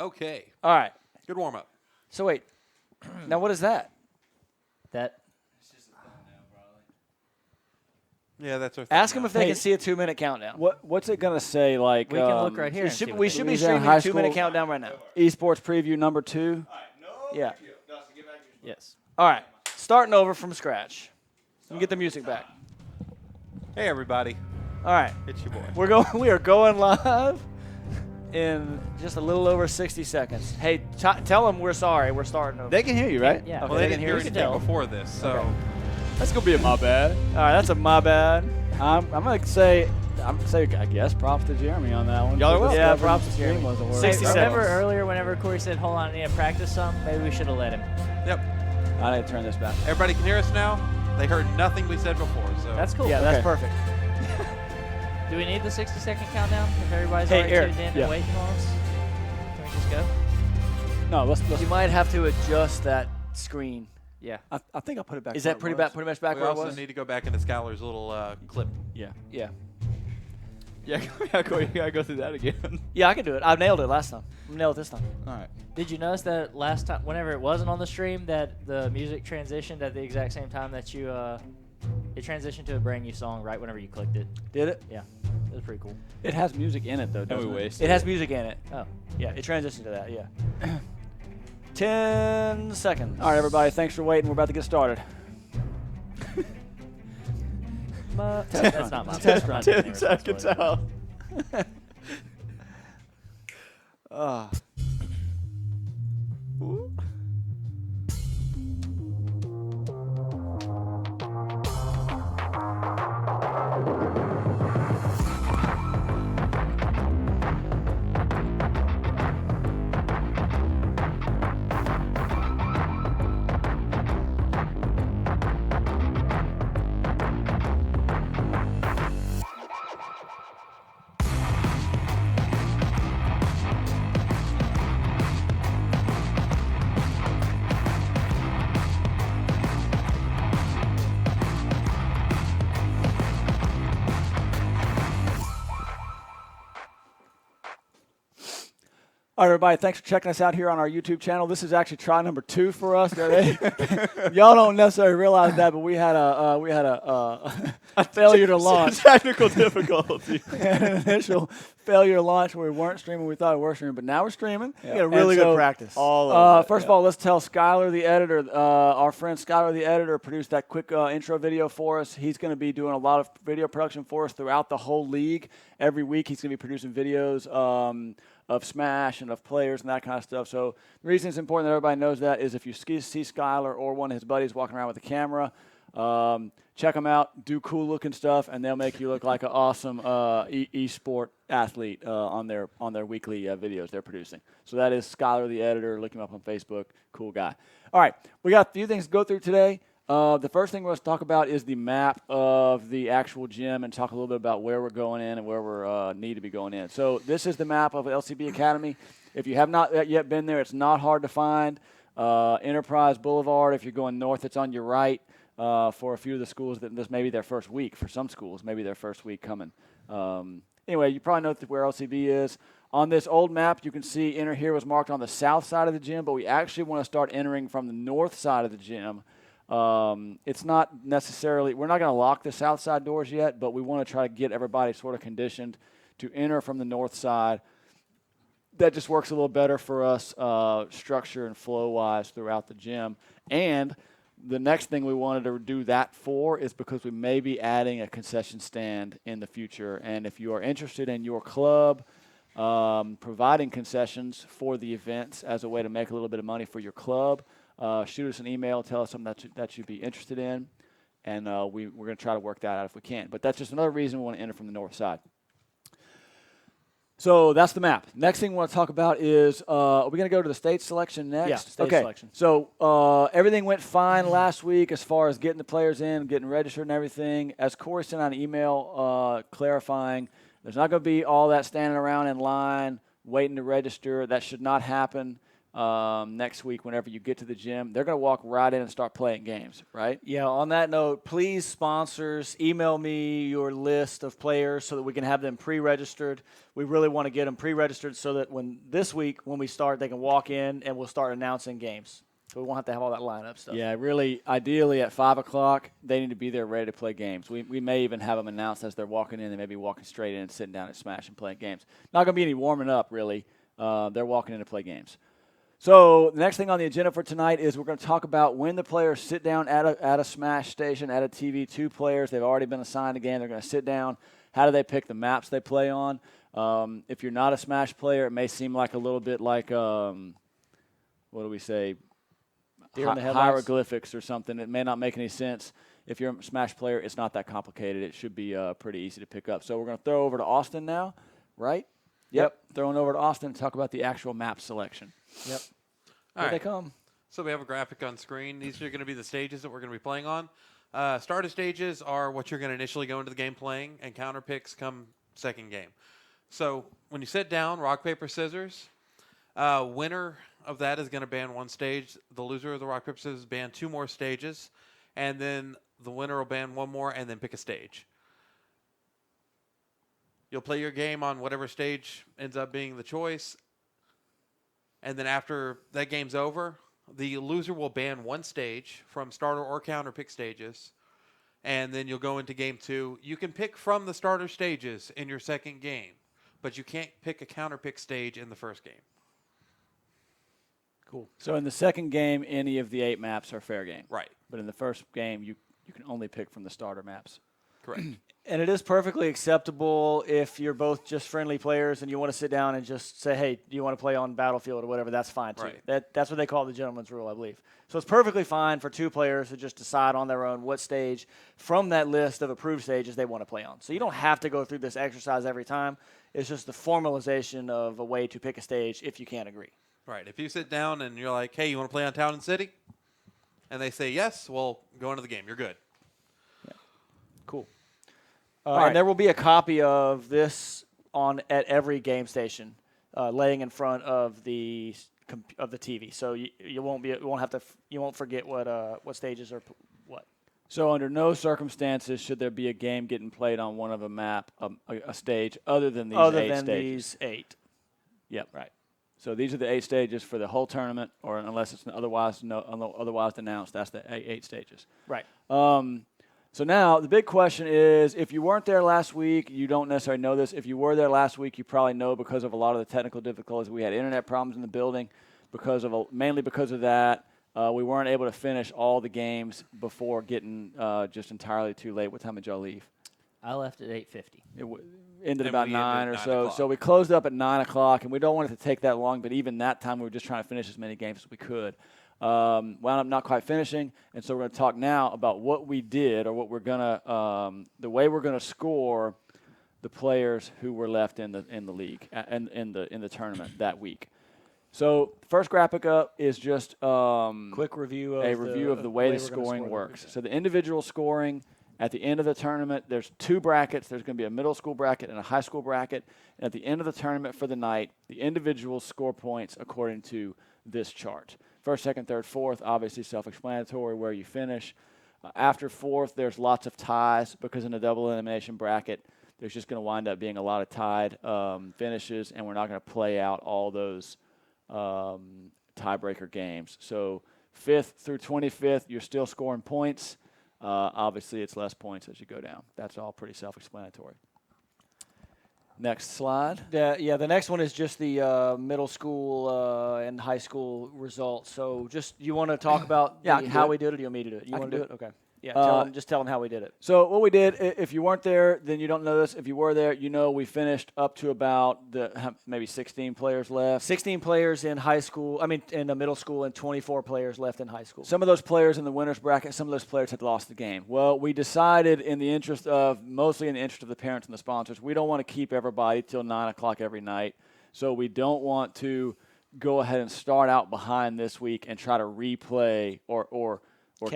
Okay. All right. Good warm-up. So, wait. Now, what is that? Yeah, that's our thing. Ask them if they Hey. can see a 2-minute countdown. What's it going to say? Like We can look right here. and see We what should they be do. Louisiana streaming High a 2-minute School- countdown right now. Esports preview number 2. Yeah. Yes. All right. Starting over from scratch. Let me get the music back. Hey, everybody. All right. It's your boy. We are going live in just a little over 60 seconds. Hey, tell them we're sorry. We're starting over. They can hear you, right? Yeah. Okay, Well, they they didn't can hear hear us anything still. before this, so Okay. That's going to be a my bad. All right. That's a my bad. I'm going to say, I guess, props to Jeremy on that one. Y'all are welcome. Yeah, Discovering props to the stream Jeremy. wasn't working. 60 Remember seconds. earlier whenever Corey said, hold on, I need to practice some? Maybe we should have let him. yep. I need to turn this back. Everybody can hear us now. They heard nothing we said before, so That's cool. Yeah, that's Okay. perfect. Do we need the 60-second countdown if everybody's Hey, already Eric. tuned in Yeah. and waiting on us? Can we just go? No, let's You might have to adjust that screen. Yeah. I think I'll put it back. Is where that it pretty was. pretty much back we where it also was? need to go back into Skylar's little clip. Yeah. Yeah. Yeah, Corey, you got to go through that again. Yeah, I can do it. I nailed it last time. I'm nailed it this time. All right. Did you notice that last time, whenever it wasn't on the stream, that the music transitioned at the exact same time that you, it transitioned to a brand new song right whenever you clicked it? Did it? Yeah. It was pretty cool. It has music in it, though, doesn't it? It has music in it. Oh. Yeah, it transitioned to that, yeah. 10 seconds. All right, everybody, thanks for waiting. We're about to get started. That's not my Test I'm run. not doing 10 it. seconds out. All right, everybody, thanks for checking us out here on our YouTube channel. This is actually try number 2 for us. Y'all don't necessarily realize that, but we had a failure to launch. Technical difficulty. An initial failure to launch where we weren't streaming. We thought we were streaming, but now we're streaming. You got really And so, good practice. First of all, let's tell Skylar, the editor, our friend Skylar, the editor, produced that quick intro video for us. He's going to be doing a lot of video production for us throughout the whole league. Every week he's going to be producing videos of Smash and of players and that kind of stuff. So the reason it's important that everybody knows that is if you see Skylar or one of his buddies walking around with a camera, check them out, do cool looking stuff, and they'll make you look like an awesome e-sport athlete on their weekly videos they're producing. So that is Skylar, the editor. Look him up on Facebook. Cool guy. All right, we got a few things to go through today. The first thing we're going to talk about is the map of the actual gym and talk a little bit about where we're going in and where we need to be going in. So this is the map of LCB Academy. If you have not yet been there, it's not hard to find. Enterprise Boulevard, if you're going north, it's on your right. For a few of the schools, that this may be their first week. For some schools, maybe their first week coming. Anyway, you probably know where LCB is. On this old map, you can see enter here was marked on the south side of the gym, but we actually want to start entering from the north side of the gym. It's not necessarily, we're not going to lock the south side doors yet, but we want to try to get everybody sort of conditioned to enter from the north side. That just works a little better for us structure and flow-wise throughout the gym. And the next thing we wanted to do that for is because we may be adding a concession stand in the future. And if you are interested in your club providing concessions for the events as a way to make a little bit of money for your club, shoot us an email, tell us something that you'd be interested in, and we're going to try to work that out if we can. But that's just another reason we want to enter from the north side. So that's the map. Next thing we want to talk about is, are we going to go to the state selection next? Yeah, state selection. So everything went fine last week as far as getting the players in, getting registered and everything. As Corey sent out an email clarifying, there's not going to be all that standing around in line waiting to register. That should not happen. next week whenever you get to the gym. They're going to walk right in and start playing games, right? Yeah, on that note, please, sponsors, email me your list of players so that we can have them pre-registered. We really want to get them pre-registered so that this week when we start, they can walk in and we'll start announcing games. So we won't have to have all that lineup stuff. Yeah, really, ideally at 5 o'clock, they need to be there ready to play games. We may even have them announced as they're walking in. They may be walking straight in and sitting down at Smash and playing games. Not going to be any warming up, really. They're walking in to play games. So the next thing on the agenda for tonight is we're going to talk about when the players sit down at a Smash station, at a TV. 2 players, they've already been assigned a game. They're going to sit down. How do they pick the maps they play on? If you're not a Smash player, it may seem like a little bit like, what do we say, hieroglyphics or something. It may not make any sense. If you're a Smash player, it's not that complicated. It should be pretty easy to pick up. So we're going to throw over to Austin now, right? Yep. Throwing over to Austin to talk about the actual map selection. Yep. All Here right. they come. So we have a graphic on screen. These are going to be the stages that we're going to be playing on. Starter stages are what you're going to initially go into the game playing, and counter picks come second game. So when you sit down, rock, paper, scissors, winner of that is going to ban 1 stage. The loser of the rock, paper, scissors ban 2 more stages, and then the winner will ban 1 more and then pick a stage. You'll play your game on whatever stage ends up being the choice, and then after that game's over, the loser will ban 1 stage from starter or counter pick stages, and then you'll go into game 2. You can pick from the starter stages in your second game, but you can't pick a counter pick stage in the first game. Cool. So in the second game, any of the 8 maps are fair game. Right. But in the first game, you can only pick from the starter maps. Correct. And it is perfectly acceptable if you're both just friendly players and you want to sit down and just say, hey, do you want to play on Battlefield or whatever? That's fine, too. Right. That's what they call the gentleman's rule, I believe. So it's perfectly fine for 2 players to just decide on their own what stage from that list of approved stages they want to play on. So you don't have to go through this exercise every time. It's just the formalization of a way to pick a stage if you can't agree. Right. If you sit down and you're like, hey, you want to play on Town and City? And they say yes, well, go into the game. You're good. Yeah. Cool. right. And there will be a copy of this at every game station, laying in front of the TV. So you won't forget what stages are what. So under no circumstances should there be a game getting played on one of a map, a stage, other than these 8 stages. These 8. Yep. Right. So these are the 8 stages for the whole tournament, or unless it's otherwise announced, that's the 8 stages. Right. So now the big question is, if you weren't there last week, you don't necessarily know this. If you were there last week, you probably know because of a lot of the technical difficulties. We had internet problems in the building mainly because of that. We weren't able to finish all the games before getting just entirely too late. What time did y'all leave? I left at 8:50. It ended And about we 9 ended or at so. 9 o'clock. So we closed up at 9 o'clock, and we don't want it to take that long, but even that time we were just trying to finish as many games as we could. Wound up not quite finishing, and so we're going to talk now about what we did, or what we're going to, the way we're going to score the players who were left in the league and in the tournament that week. So first graphic up is just Quick review of the way the scoring works. So the individual scoring at the end of the tournament, there's 2 brackets. There's going to be a middle school bracket and a high school bracket. And at the end of the tournament for the night, the individuals score points according to this chart. First, second, third, fourth, obviously self-explanatory where you finish. After fourth, there's lots of ties because in a double elimination bracket, there's just going to wind up being a lot of tied finishes, and we're not going to play out all those tiebreaker games. So 5th through 25th, you're still scoring points. Obviously, it's less points as you go down. That's all pretty self-explanatory. Next slide. The next one is just the middle school and high school results. So just, you want to talk about how we did it, or do you want me to do it? You want to do it? Okay. Yeah, just tell them how we did it. So what we did, if you weren't there, then you don't know this. If you were there, you know we finished up to about maybe 16 players left. 16 players in high school, in the middle school, and 24 players left in high school. Some of those players in the winner's bracket, some of those players had lost the game. Well, we decided mostly in the interest of the parents and the sponsors, we don't want to keep everybody till 9 o'clock every night. So we don't want to go ahead and start out behind this week and try to replay or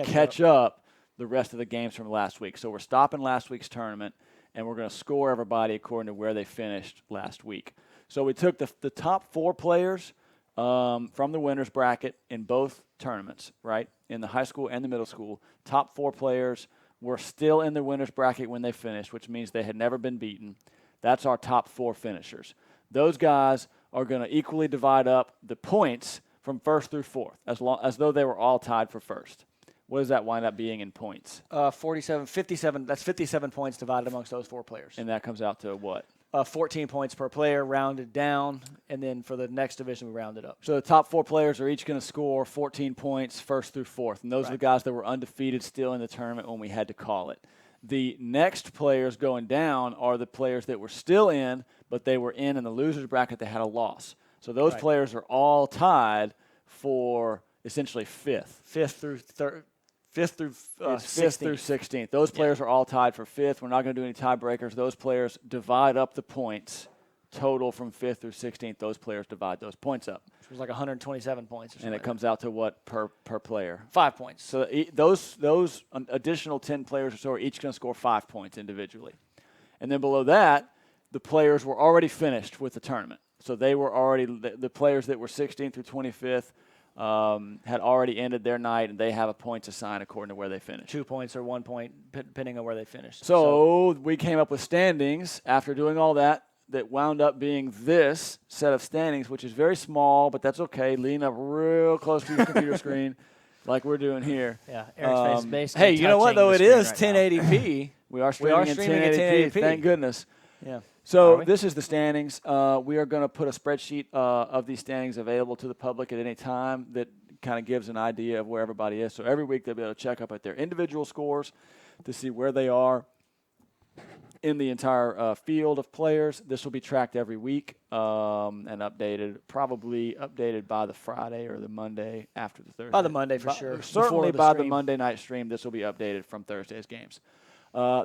catch up the rest of the games from last week. So we're stopping last week's tournament, and we're going to score everybody according to where they finished last week. So we took the top 4 players from the winners bracket in both tournaments, right? In the high school and the middle school, top 4 players were still in the winners bracket when they finished, which means they had never been beaten. That's our top 4 finishers. Those guys are going to equally divide up the points from first through fourth, as though they were all tied for first. What does that wind up being in points? 57. That's 57 points divided amongst those 4 players. And that comes out to what? 14 points per player, rounded down, and then for the next division, we round it up. So the top 4 players are each going to score 14 points first through fourth, and those are the guys that were undefeated still in the tournament when we had to call it. The next players going down are the players that were still in, but they were in the losers bracket. They had a loss. So those players are all tied for essentially fifth. Fifth through 16th. Those players are all tied for fifth. We're not going to do any tiebreakers. Those players divide up the points total from 5th through 16th. Those players divide those points up. Which was like 127 points or something. And it comes out to what per player? 5 points. So those additional 10 players or so are each going to score 5 points individually. And then below that, the players were already finished with the tournament. So they were already the players that were 16th through 25th had already ended their night, and they have a points assigned according to where they finished. 2 points or 1 point, depending on where they finished. So we came up with standings after doing all that wound up being this set of standings, which is very small, but that's okay. Lean up real close to your computer screen like we're doing here. Yeah, Eric's face is basically Hey, you know what, though? It is right 1080p. We are streaming in 1080p. Thank goodness. Yeah. So this is the standings. We are going to put a spreadsheet of these standings available to the public at any time that kind of gives an idea of where everybody is. So every week they'll be able to check up at their individual scores to see where they are in the entire field of players. This will be tracked every week and updated, probably updated by the Friday or the Monday after the Thursday. By the Monday for sure. Certainly Before by stream. the Monday night stream, this will be updated from Thursday's games.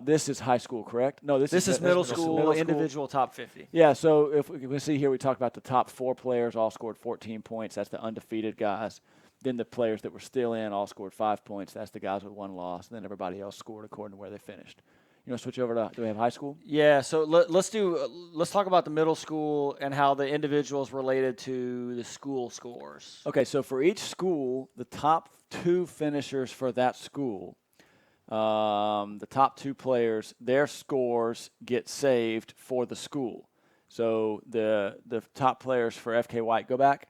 This is high school, correct? No, this is middle school, individual top 50. Yeah, so if we see here, we talked about the top 4 players all scored 14 points. That's the undefeated guys. Then the players that were still in all scored 5 points. That's the guys with 1 loss. And then everybody else scored according to where they finished. You want to switch over to, do we have high school? Yeah, so let's talk about the middle school and how the individuals related to the school scores. Okay, so for each school, the top 2 finishers for that school, the top 2 players, their scores get saved for the school. So the top players for FK White, go back.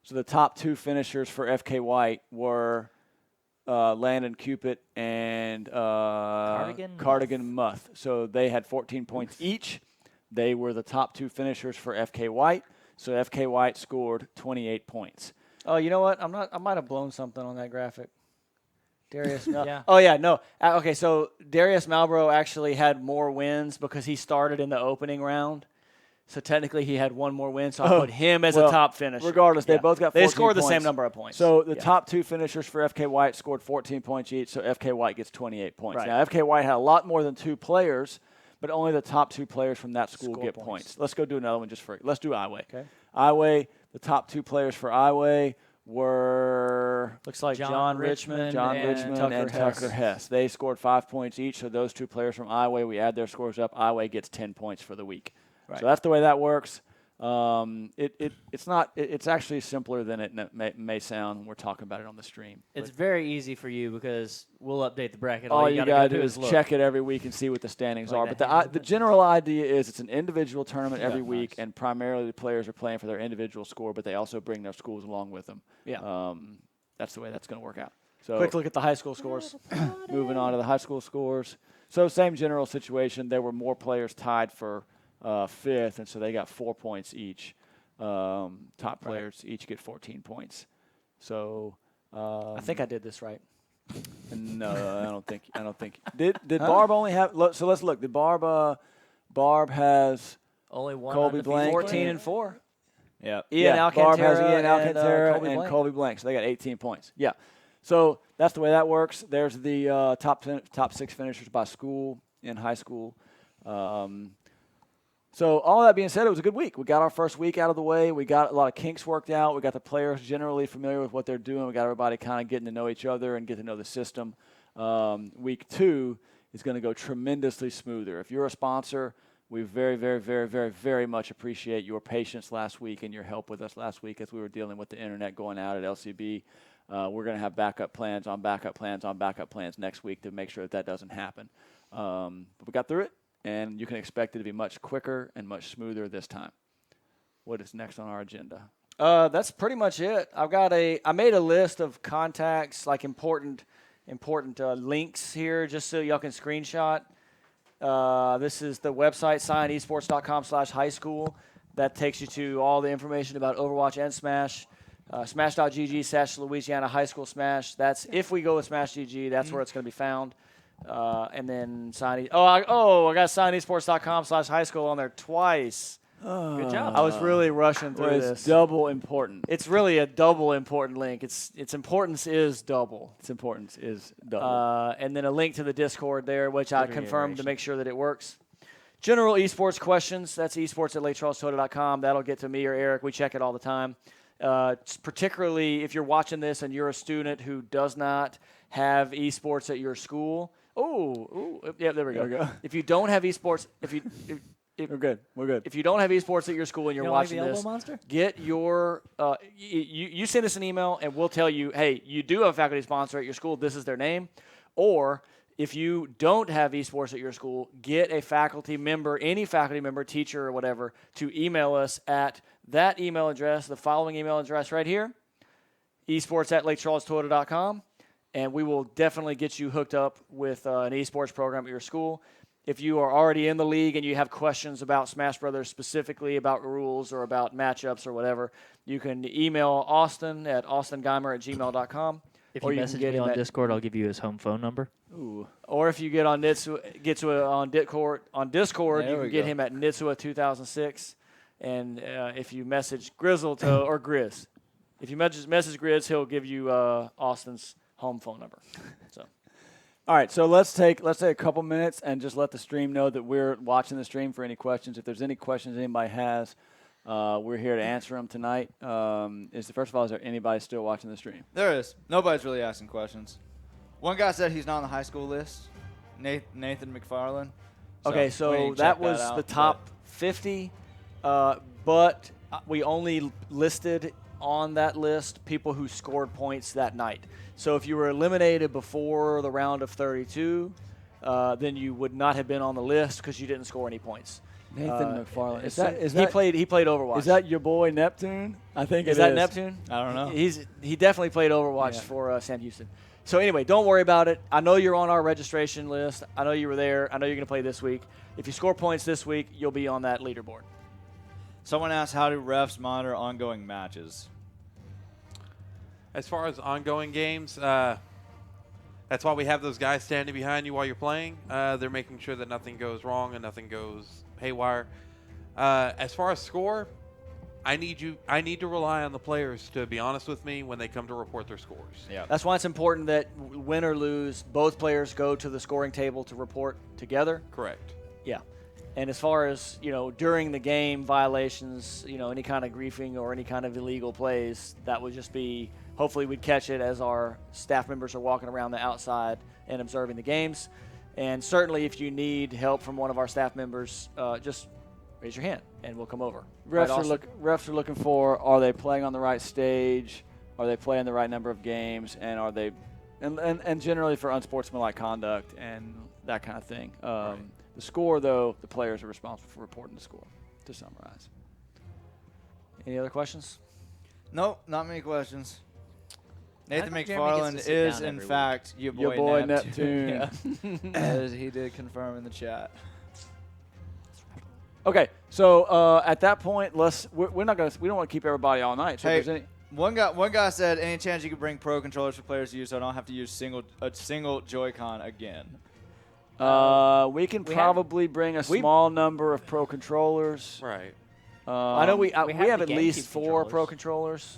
So the top 2 finishers for FK White were Landon Cupid and Cardigan Muth. So they had 14 points each. They were the top 2 finishers for FK White. So FK White scored 28 points. Oh, you know what? I might have blown something on that graphic. Darius. Yeah. Oh yeah, no. Okay, so Darius Malbrough actually had more wins because he started in the opening round. So technically, he had 1 more win. So I put him as a top finisher. Regardless, they both got 14 They scored the points. same number of points. So the top 2 finishers for FK White scored 14 points each. So FK White gets 28 points. Right. Now FK White had a lot more than 2 players, but only the top 2 players from that school Score get points. points. Let's go do another one just for. Let's do Iway. Okay. Iway. The top 2 players for Iway were looks like John Richmond and Tucker Hess. They scored 5 points each. So those 2 players from Iway, we add their scores up. Iway gets 10 points for the week. Right. So that's the way that works. It's actually simpler than it may sound when we're talking about it on the stream. It's very easy for you because we'll update the bracket. All you gotta do go is look. check it every week and see what the standings Like are. the But hands of the it. general idea is it's an individual tournament every Yeah, week, nice. and primarily the players are playing for their individual score, but they also bring their schools along with them. Yeah. That's the way that's going to work out. So Quick look at the high school scores. moving on to the high school scores. So same general situation. There were more players tied for 5th, and so they got 4 points each. Top players each get 14 points. So I think I did this right. no, I don't think. Did Barb only have? So let's look. Did Barb has Only 1 Colby undefeated Blank. player. 14 and 4. Yeah. Ian Barb has Alcantara Ian Alcantara and, Colby Colby Blank. So they got 18 points. Yeah. So that's the way that works. There's the top 6 finishers by school in high school. So all that being said, it was a good week. We got our first week out of the way. We got a lot of kinks worked out. We got the players generally familiar with what they're doing. We got everybody kind of getting to know each other and get to know the system. Week 2 is going to go tremendously smoother. If you're a sponsor, We very, very, very, very, very much appreciate your patience last week and your help with us last week as we were dealing with the internet going out at LCB. We're going to have backup plans on backup plans on backup plans next week to make sure that doesn't happen. But we got through it, and you can expect it to be much quicker and much smoother this time. What is next on our agenda? That's pretty much it. I made a list of contacts, like important links here, just so y'all can screenshot. This is the website, signesports.com/high school. That takes you to all the information about Overwatch and Smash. Smash.gg/Louisiana High School Smash. That's if we go with Smash GG, that's where it's going to be found. And then I got signesports.com/high school on there twice. Good job. I was really rushing through It's this. double important. It's really a double important link. Its importance is double. Its importance is double. And then a link to the Discord there, which I Good confirmed to reiteration. make sure that it works. General esports questions, that's esports@LakeCharlesToyota.com. That'll get to me or Eric. We check it all the time. Particularly if you're watching this and you're a student who does not have esports at your school. Yeah, there we go. There we go. If you don't have esports, We're good. We're good. if you don't have esports at your school and you're You don't like watching the elbow this, monster? get your you send us an email and we'll tell you, hey, you do have a faculty sponsor at your school. This is their name. Or if you don't have esports at your school, get a faculty member, any faculty member, teacher, or whatever, to email us at that email address, the following email address right here, esports@LakeCharlesToyota.com, and we will definitely get you hooked up with an esports program at your school. If you are already in the league and you have questions about Smash Brothers, specifically about rules or about matchups or whatever, you can email Austin at austingeimer@gmail.com. If or you can message get me him on at- Discord, I'll give you his home phone number. Ooh. Or if you get on on Discord, There you we can get go. him at Nitsua2006. And if you message Grizzle or Grizz, if you message Grizz, he'll give you Austin's home phone number. So All right, so let's take a couple minutes and just let the stream know that we're watching the stream for any questions. If there's any questions anybody has, we're here to answer them tonight. First of all, is there anybody still watching the stream? There is. Nobody's really asking questions. One guy said he's not on the high school list. Nathan McFarland. okay, we so need to that check was out, the top 50, but we only listed on that list people who scored points that night. So if you were eliminated before the round of 32, then you would not have been on the list because you didn't score any points. Nathan McFarland. He played Overwatch. Is that your boy Neptune? I think Is it that is. Neptune? I don't know. He definitely played Overwatch Yeah. for Sam Houston. So anyway, don't worry about it. I know you're on our registration list. I know you were there. I know you're going to play this week. If you score points this week, you'll be on that leaderboard. Someone asked, how do refs monitor ongoing matches? As far as ongoing games, that's why we have those guys standing behind you while you're playing. They're making sure that nothing goes wrong and nothing goes haywire. As far as score, I need to rely on the players to be honest with me when they come to report their scores. Yeah. That's why it's important that win or lose, both players go to the scoring table to report together. Correct. Yeah. And as far as, during the game violations, any kind of griefing or any kind of illegal plays, that would just be, hopefully we'd catch it as our staff members are walking around the outside and observing the games. And certainly if you need help from one of our staff members, just raise your hand and we'll come over. Right, Austin? Refs are looking for, are they playing on the right stage? Are they playing the right number of games? And are they, and generally for unsportsmanlike conduct and that kind of thing. Right. The score, though, the players are responsible for reporting the score, to summarize. Any other questions? Nope, not many questions. Nathan think Jeremy gets to McFarland sit is, down in every fact, your Your boy, boy Neptune. Neptune. Yeah. As he did confirm in the chat. Okay, so at that point, we don't want to keep everybody all night. So Hey, if there's any, one guy said, any chance you could bring pro controllers for players to use so I don't have to use a single Joy-Con again? we can we probably bring a small number of pro controllers. Right. I know we have have the at least GameCube 4 pro controllers. controllers.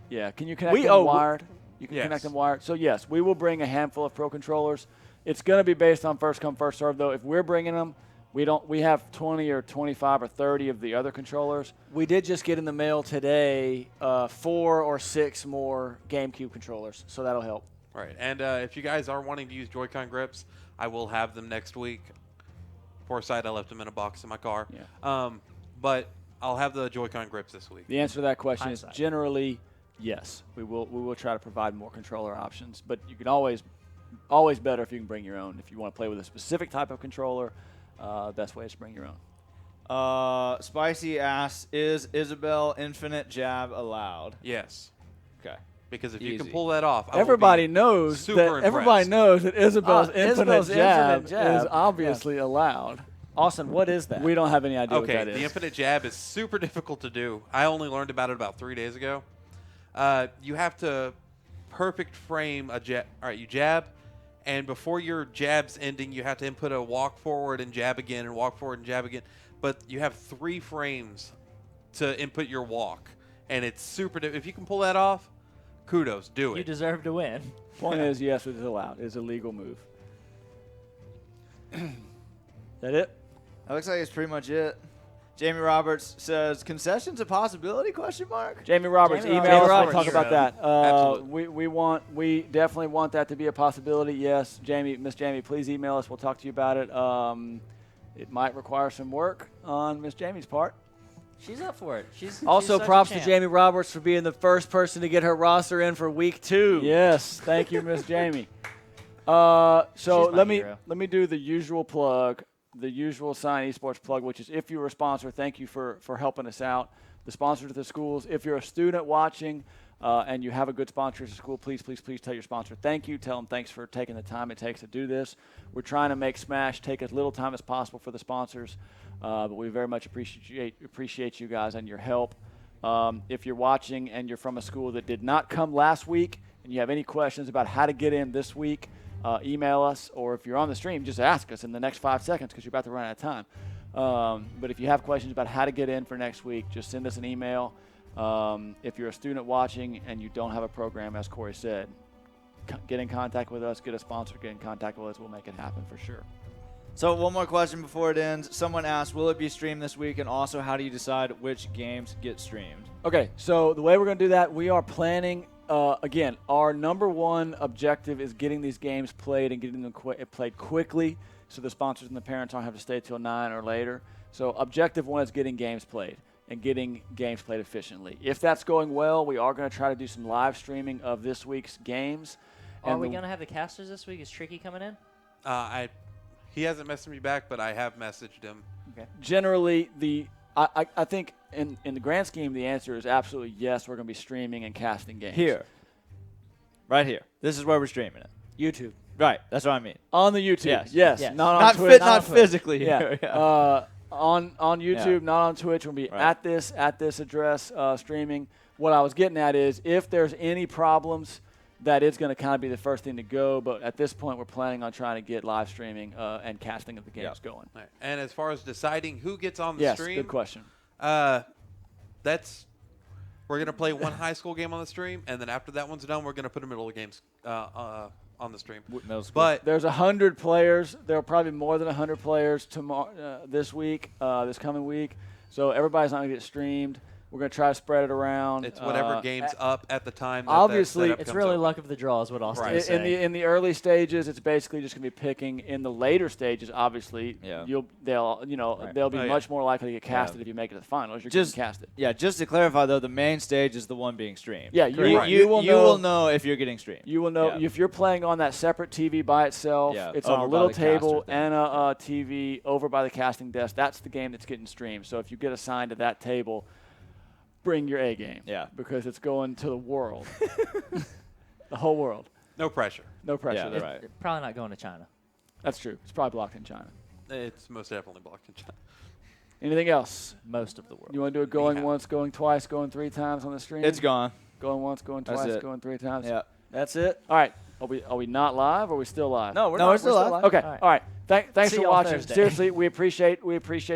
Yeah, can you connect them wired? You can Yes. connect them wired. So yes, we will bring a handful of pro controllers. It's going to be based on first come first serve though. If we're bringing them, we have 20 or 25 or 30 of the other controllers. We did just get in the mail today 4 or 6 more GameCube controllers, so that'll help. Right. And if you guys are wanting to use Joy-Con grips, I will have them next week. Foresight, I left them in a box in my car. Yeah. But I'll have the Joy-Con grips this week. The answer to that question is Hindsight. generally yes. We will try to provide more controller options, but you can always better if you can bring your own. If you want to play with a specific type of controller, best way is to bring your own. Spicy asks, is Isabel Infinite Jab allowed? Yes. Okay. Because if you Easy. can pull that off, I will Everybody be knows super that. Everybody impressed. knows that Isabel's Isabel's jab infinite jab. is obviously allowed. Austin, what is that? We don't have any idea what Okay, that is. the infinite jab is super difficult to do. I only learned about it about 3 days ago. You have to perfect frame a jab. All right, you jab, and before your jab's ending, you have to input a walk forward and jab again, and walk forward and jab again. But you have 3 frames to input your walk, and it's super. If you can pull that off, kudos, do You it. deserve to win. Point is, yes, it is allowed. It is a legal move. that it? That looks like it's pretty much it. Jamie Roberts says, concessions a possibility, question mark? Jamie Roberts, Jamie email us. Roberts. We'll talk about that. Absolutely. We definitely want that to be a possibility. Yes, Miss Jamie, please email us. We'll talk to you about it. It might require some work on Miss Jamie's part. She's up for it. She's Also, she's such a props to champ. Jamie Roberts for being the first person to get her roster in for week 2. Yes, thank you, Miss Jamie. She's my Let hero. me do the usual plug, the usual Sign Esports plug, which is if you're a sponsor, thank you for helping us out. The sponsors of the schools. If you're a student watching and you have a good sponsor at the school, please tell your sponsor thank you. Tell them thanks for taking the time it takes to do this. We're trying to make Smash take as little time as possible for the sponsors, but we very much appreciate you guys and your help. If you're watching and you're from a school that did not come last week and you have any questions about how to get in this week, email us, or if you're on the stream, just ask us in the next 5 seconds because you're about to run out of time. But if you have questions about how to get in for next week, just send us an email. If you're a student watching and you don't have a program, as Corey said, get in contact with us, get a sponsor, get in contact with us. We'll make it happen for sure. So one more question before it ends. Someone asked, will it be streamed this week? And also, how do you decide which games get streamed? Okay, so the way we're going to do that, we are planning, again, our number one objective is getting these games played and getting them played quickly so the sponsors and the parents don't have to stay till 9 or later. So objective 1 is getting games played and getting games played efficiently. If that's going well, we are going to try to do some live streaming of this week's games. Are we going to have the casters this week? Is Tricky coming in? He hasn't messaged me back, but I have messaged him. Okay. Generally, I think in the grand scheme, the answer is absolutely yes. We're going to be streaming and casting games. Here. Right here. This is where we're streaming it. YouTube. Right. That's what I mean. On the YouTube. Yes. Yes. Yes. Not on Not, Twitch. not physically Yeah. here. Yeah. On YouTube, not on Twitch. We'll be Right. at this address streaming. What I was getting at is if there's any problems, that is going to kind of be the first thing to go. But at this point, we're planning on trying to get live streaming and casting of the games going. All right. And as far as deciding who gets on the Yes, stream, good question. we're gonna play one high school game on the stream, and then after that one's done, we're gonna put a middle of games on the stream. Middle school. But There's 100 players. There will probably be more than 100 players tomorrow, this week, this coming week. So everybody's not going to get streamed. We're going to try to spread it around. it's whatever game's up at the time. obviously, that It's comes really up. luck of the draw is what Austin Right. is saying. in the early stages, it's basically just going to be picking. In the later stages, obviously, Yeah. they'll be Oh, yeah. much more likely to get casted Yeah. if you make it to the finals. You're Just- getting casted. Yeah, just to clarify, though, the main stage is the one being streamed. Yeah, you, Right. you will know. if you're getting streamed. You will know Yeah. if you're playing on that seperate TV by itself. Yeah, It's on a over by little the table caster thing. and a TV over by the casting desk. That's the game that's getting streamed. So if you get assigned to that table, bring your A game. Yeah. Because it's going to the world, the whole world. No pressure. No pressure Yeah, there. right. It's probably not going to China. That's true. It's probably blocked in China. It's most definitely blocked in China. Anything else? Most of the world. You want to do it going Yeah. once, going twice, going 3 times on the stream? It's gone. Going once, going That's twice, it. going 3 times. Yeah. That's it. All right. Are we not live or are we still live? No, we're No, not. we're still live. Okay. All right. All right. Thanks See for y'all watching. Thursday. Seriously, we appreciate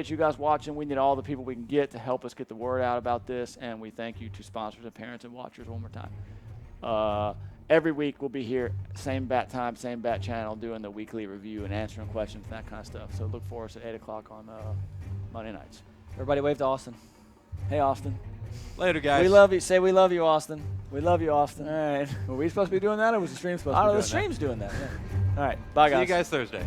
you guys watching. We need all the people we can get to help us get the word out about this, and we thank you to sponsors and parents and watchers one more time. Every week we'll be here, same bat time, same bat channel, doing the weekly review and answering questions and that kind of stuff. So look for us at 8 o'clock on Monday nights. Everybody wave to Austin. Hey, Austin. Later, guys. We love you. Say we love you, Austin. We love you, Austin. All right. Were we supposed to be doing that, or was the stream supposed to I be don't know. doing The that? stream's doing that. Yeah. All right. Bye, See guys. you guys Thursday.